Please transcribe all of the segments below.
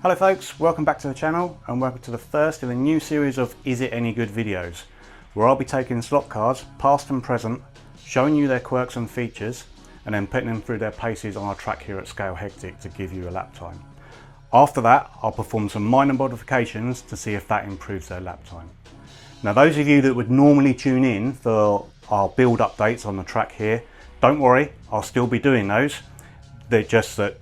Hello folks, welcome back to the channel and welcome to the first in a new series of Is It Any Good videos, where I'll be taking slot cars, past and present, showing you their quirks and features and then putting them through their paces on our track here at Scalehectic to give you a lap time. After that, I'll perform some minor modifications to see if that improves their lap time. Now those of you that would normally tune in for our build updates on the track here, don't worry, I'll still be doing those. They're just that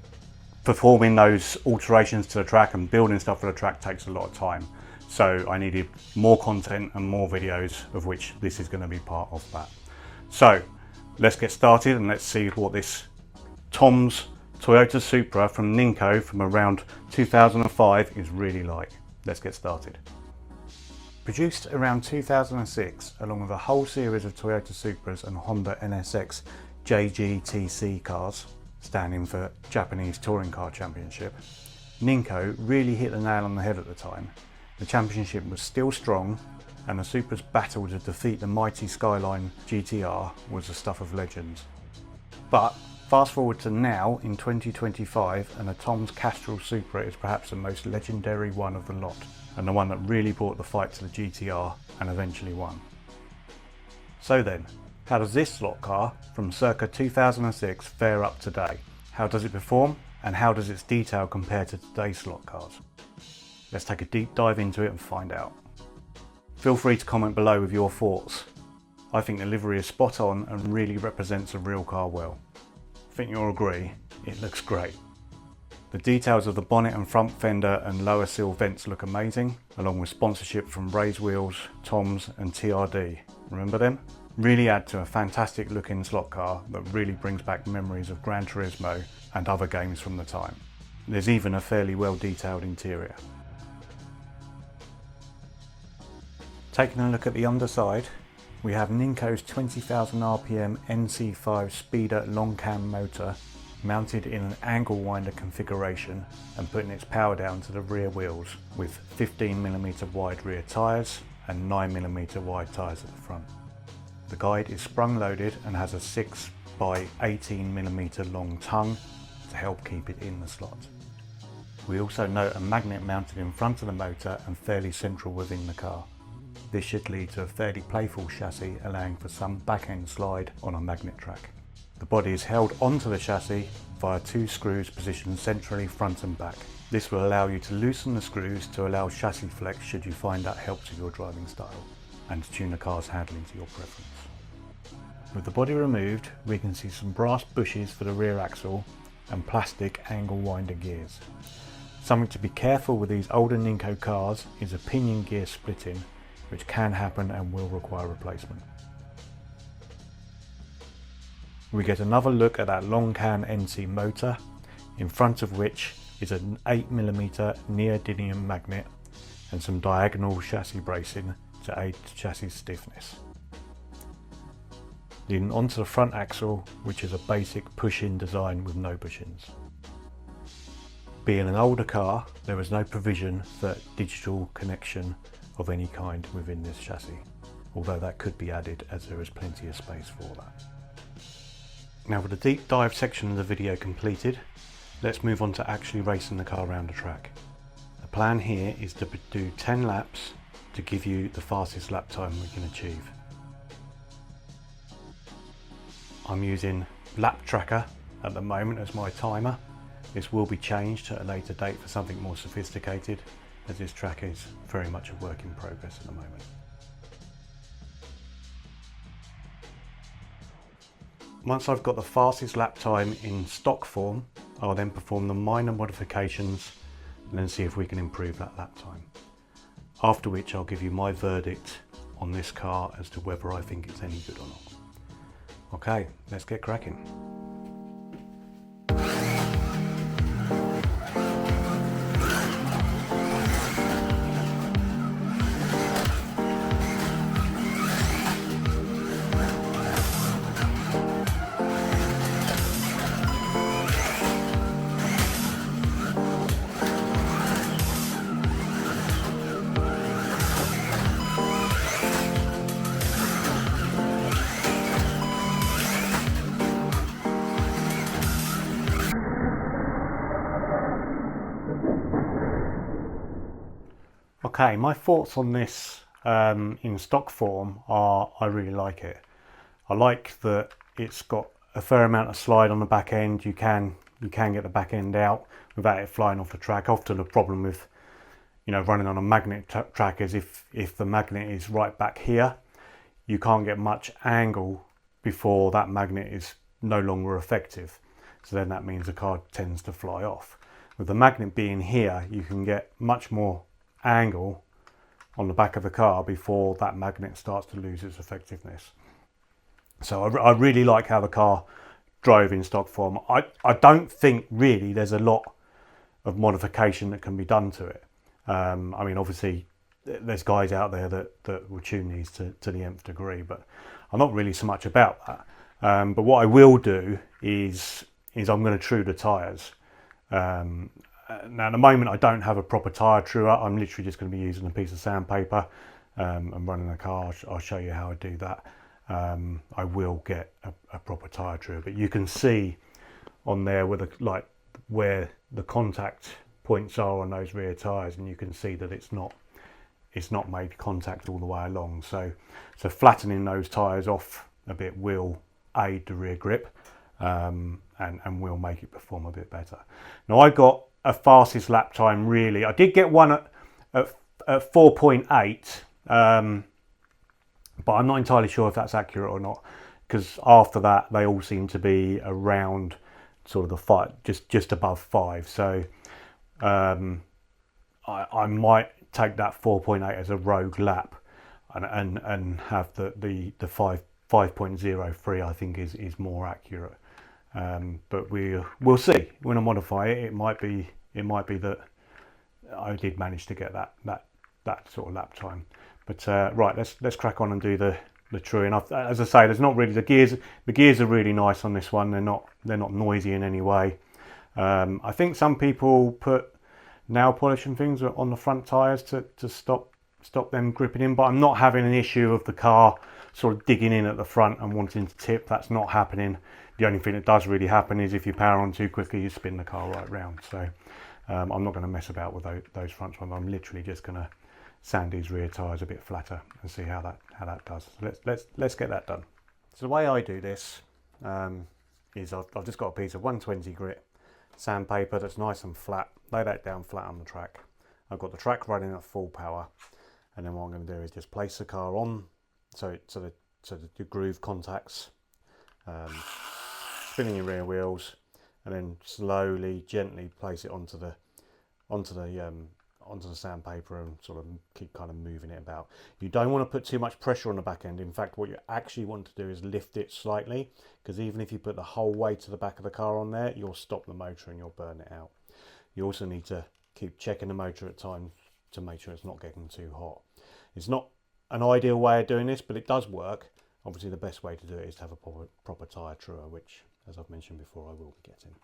performing those alterations to the track and building stuff for the track takes a lot of time. So I needed more content and more videos, of which this is going to be part of that. So let's get started and let's see what this Tom's Toyota Supra from Ninco from around 2005 is really like. Let's get started. Produced around 2006 along with a whole series of Toyota Supras and Honda NSX JGTC cars, standing for Japanese Touring Car Championship, Ninco really hit the nail on the head at the time. The championship was still strong and the Supra's battle to defeat the mighty Skyline GTR was the stuff of legends. But fast forward to now in 2025 and the Tom's Castrol Supra is perhaps the most legendary one of the lot and the one that really brought the fight to the GTR and eventually won. So then, how does this slot car from circa 2006 fare up today? How does it perform and how does its detail compare to today's slot cars? Let's take a deep dive into it and find out. Feel free to comment below with your thoughts. I think the livery is spot on and really represents a real car well. I think you'll agree, it looks great. The details of the bonnet and front fender and lower sill vents look amazing, along with sponsorship from Raised Wheels, Tom's and TRD. Remember them? Really add to a fantastic looking slot car that really brings back memories of Gran Turismo and other games from the time. There's even a fairly well detailed interior. Taking a look at the underside, we have Ninco's 20,000 RPM NC5 speeder long cam motor mounted in an angle winder configuration and putting its power down to the rear wheels with 15mm wide rear tyres and 9mm wide tyres at the front. The guide is sprung loaded and has a 6 by 18mm long tongue to help keep it in the slot. We also note a magnet mounted in front of the motor and fairly central within the car. This should lead to a fairly playful chassis, allowing for some back-end slide on a magnet track. The body is held onto the chassis via 2 screws positioned centrally front and back. This will allow you to loosen the screws to allow chassis flex should you find that helps with your driving style and to tune the car's handling to your preference. With the body removed, we can see some brass bushes for the rear axle and plastic angle winder gears. Something to be careful with these older Ninco cars is a pinion gear splitting, which can happen and will require replacement. We get another look at that long cam NC motor, in front of which is an 8mm neodymium magnet and some diagonal chassis bracing to aid chassis stiffness. Leading onto the front axle, which is a basic push-in design with no bushings. Being an older car, there is no provision for digital connection of any kind within this chassis, although that could be added as there is plenty of space for that. Now with the deep dive section of the video completed, let's move on to actually racing the car around the track. The plan here is to do 10 laps to give you the fastest lap time we can achieve. I'm using Lap Tracker at the moment as my timer. This will be changed at a later date for something more sophisticated, as this track is very much a work in progress at the moment. Once I've got the fastest lap time in stock form, I'll then perform the minor modifications and then see if we can improve that lap time. After which I'll give you my verdict on this car as to whether I think it's any good or not. Okay, let's get cracking. Okay, my thoughts on this in stock form are I really like it. I like that it's got a fair amount of slide on the back end. You can get the back end out without it flying off the track. Often the problem with running on a magnet track is if the magnet is right back here, you can't get much angle before that magnet is no longer effective. So then that means the car tends to fly off. With the magnet being here, you can get much more angle on the back of the car before that magnet starts to lose its effectiveness. So I really like how the car drove in stock form. I don't think really there's a lot of modification that can be done to it. I mean, obviously there's guys out there that will tune these to the nth degree, but I'm not really so much about that. But what I will do is I'm going to true the tyres. Now at the moment I don't have a proper tyre truer. I'm literally just going to be using a piece of sandpaper and running the car. I'll show you how I do that. I will get a proper tyre truer, but you can see on there where the contact points are on those rear tyres, and you can see that it's not made contact all the way along. So flattening those tyres off a bit will aid the rear grip and will make it perform a bit better. Now I got a fastest lap time really. I did get one at 4.8, but I'm not entirely sure if that's accurate or not, because after that they all seem to be around sort of the 5, just above 5. So I might take that 4.8 as a rogue lap and have the 5.03 I think is more accurate. But we'll see. When I modify it, it might be that I did manage to get that sort of lap time. But right, let's crack on and do the truing. As I say, there's not really the gears are really nice on this one. They're not noisy in any way. I think some people put nail polish and things on the front tyres to stop them gripping in, but I'm not having an issue of the car sort of digging in at the front and wanting to tip. That's not happening. The only thing that does really happen is if you power on too quickly, you spin the car right round. So I'm not going to mess about with those front ones. I'm literally just going to sand these rear tyres a bit flatter and see how that does. So let's get that done. So the way I do this is I've just got a piece of 120 grit sandpaper that's nice and flat. Lay that down flat on the track. I've got the track running at full power, and then what I'm going to do is just place the car on so the groove contacts, spinning your rear wheels, and then slowly, gently place it onto the sandpaper and sort of keep kind of moving it about. You don't want to put too much pressure on the back end. In fact, what you actually want to do is lift it slightly, because even if you put the whole weight of the back of the car on there, you'll stop the motor and you'll burn it out. You also need to keep checking the motor at times to make sure it's not getting too hot. It's not an ideal way of doing this, but it does work. Obviously the best way to do it is to have a proper tyre truer, which, as I've mentioned before, I will be getting.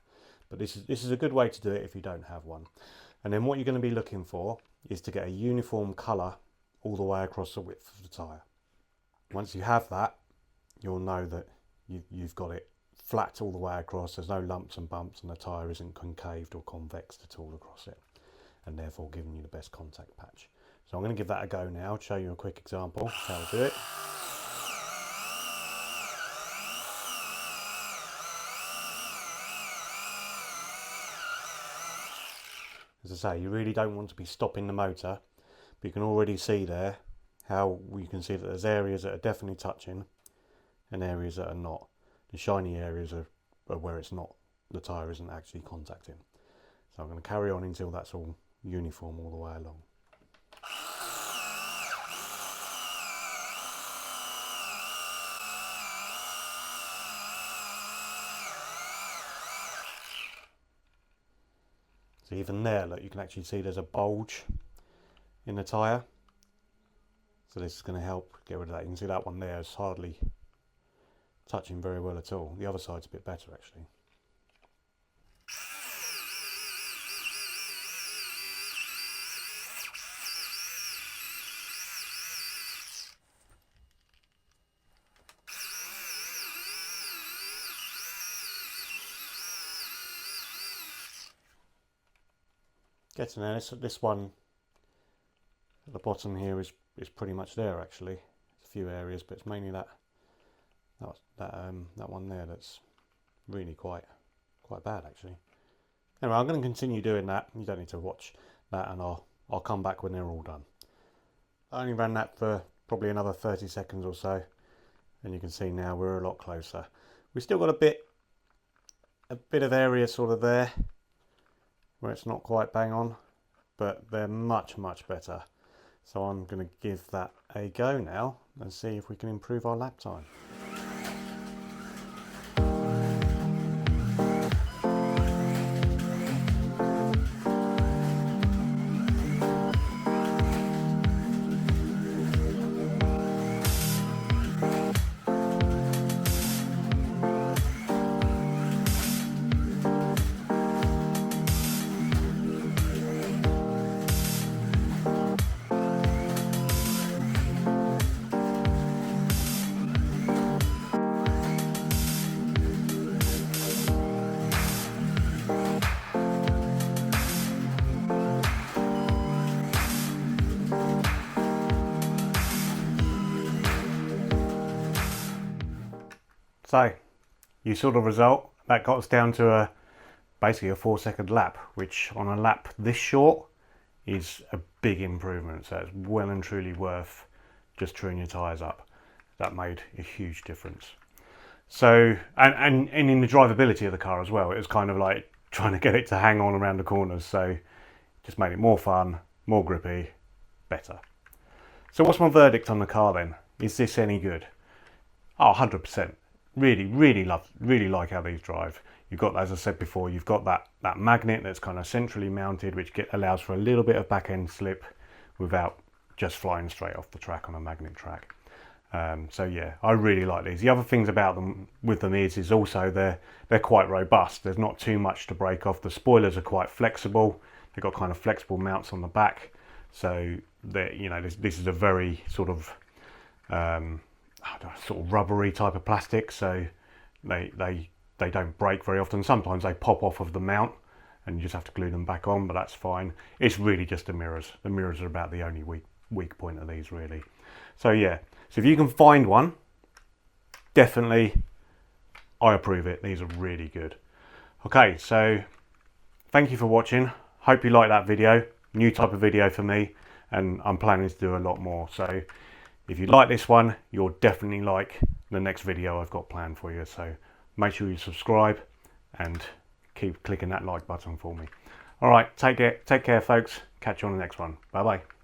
But this is a good way to do it if you don't have one. And then what you're going to be looking for is to get a uniform colour all the way across the width of the tyre. Once you have that, you'll know that you've got it flat all the way across. There's no lumps and bumps, and the tyre isn't concaved or convexed at all across it, and therefore giving you the best contact patch. So I'm going to give that a go now, show you a quick example of how to do it. As I say, you really don't want to be stopping the motor, but you can already see there how you can see that there's areas that are definitely touching and areas that are not. The shiny areas are where it's not, the tyre isn't actually contacting. So I'm going to carry on until that's all uniform all the way along. So even there, look, you can actually see there's a bulge in the tyre. So this is going to help get rid of that. You can see that one there is hardly touching very well at all. The other side's a bit better actually. Getting there, this one at the bottom here is pretty much there actually. There's a few areas, but it's mainly that one there that's really quite bad actually. Anyway, I'm going to continue doing that. You don't need to watch that, and I'll come back when they're all done. I only ran that for probably another 30 seconds or so, and you can see now we're a lot closer. We've still got a bit of area sort of there where it's not quite bang on, but they're much better. So I'm going to give that a go now and see if we can improve our lap time. So you saw the result. That got us down to basically a 4-second lap, which on a lap this short is a big improvement. So it's well and truly worth just truing your tyres up. That made a huge difference. So and in the drivability of the car as well, it was kind of like trying to get it to hang on around the corners. So just made it more fun, more grippy, better. So what's my verdict on the car then? Is this any good? Oh, 100%. Really like how these drive. You've got, as I said before, you've got that magnet that's kind of centrally mounted, which allows for a little bit of back end slip without just flying straight off the track on a magnet track. So yeah, I really like these. The other things about them is also they're quite robust. There's not too much to break off. The spoilers are quite flexible. They've got kind of flexible mounts on the back, so this is a very sort of rubbery type of plastic, so they don't break very often. Sometimes they pop off of the mount and you just have to glue them back on, but that's fine. It's really just the mirrors. The mirrors are about the only weak point of these really. So yeah, so if you can find one, definitely I approve it. These are really good. Okay, so thank you for watching. Hope you like that video. New type of video for me, and I'm planning to do a lot more. So if you like this one, you'll definitely like the next video I've got planned for you. So make sure you subscribe and keep clicking that like button for me. All right, take care folks. Catch you on the next one. Bye bye.